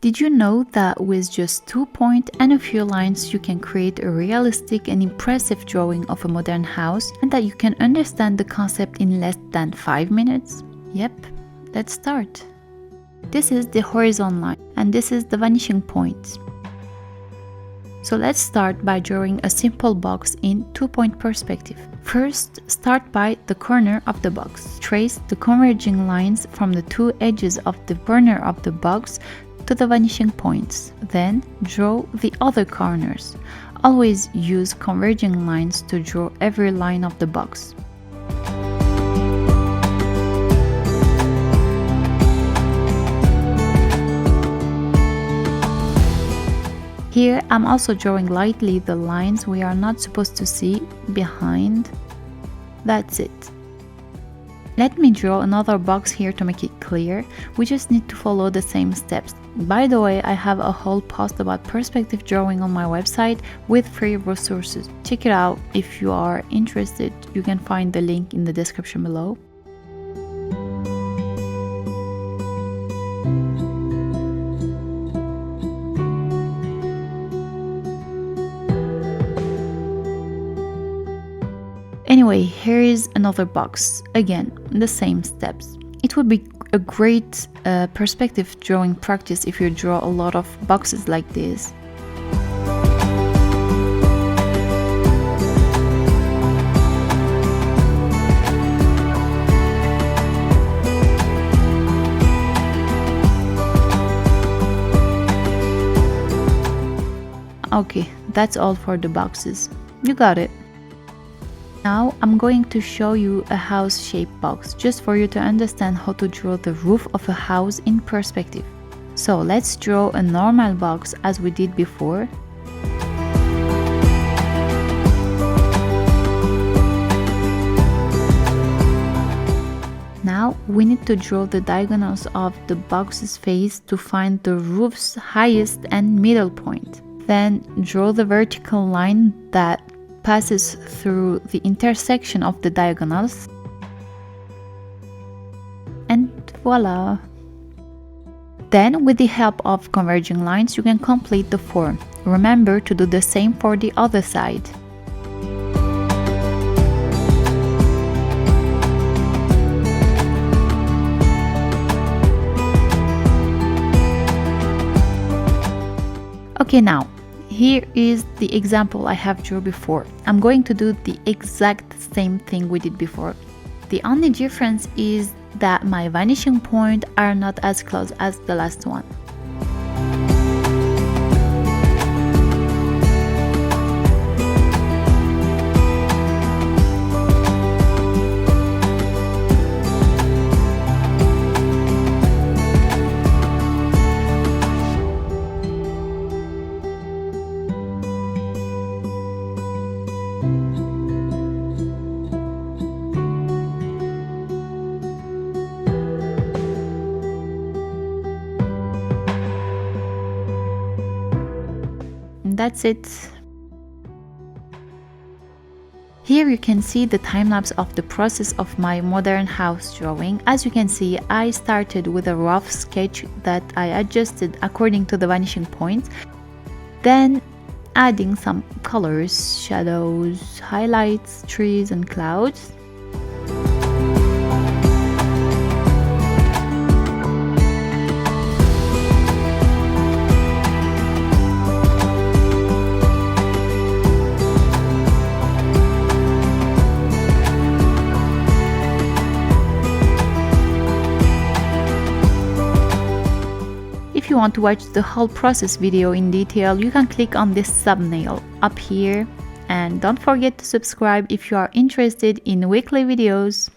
Did you know that with just 2 points and a few lines you can create a realistic and impressive drawing of a modern house, and that you can understand the concept in less than 5 minutes? Yep, let's start. This is the horizon line and this is the vanishing point. So let's start by drawing a simple box in 2-point perspective. First, start by the corner of the box. Trace the converging lines from the 2 edges of the corner of the box to the vanishing points. Then draw the other corners. Always use converging lines to draw every line of the box. Here I'm also drawing lightly the lines we are not supposed to see behind. That's it. Let me draw another box here to make it clear. We just need to follow the same steps. By the way, I have a whole post about perspective drawing on my website with free resources. Check it out if you are interested. You can find the link in the description below. Anyway, here is another box. Again, the same steps. It would be a great perspective drawing practice if you draw a lot of boxes like this. Okay, that's all for the boxes. You got it. Now I'm going to show you a house-shaped box, just for you to understand how to draw the roof of a house in perspective. So let's draw a normal box as we did before. Now we need to draw the diagonals of the box's face to find the roof's highest and middle point. Then draw the vertical line that passes through the intersection of the diagonals, and voila! Then with the help of converging lines you can complete the form. Remember to do the same for the other side. Okay, now here is the example I have drawn before. I'm going to do the exact same thing we did before. The only difference is that my vanishing points are not as close as the last one. That's it. Here you can see the time-lapse of the process of my modern house drawing. As you can see, I started with a rough sketch that I adjusted according to the vanishing points, then adding some colors, shadows, highlights, trees and clouds. If you want to watch the whole process video in detail, you can click on this thumbnail up here, and don't forget to subscribe if you are interested in weekly videos.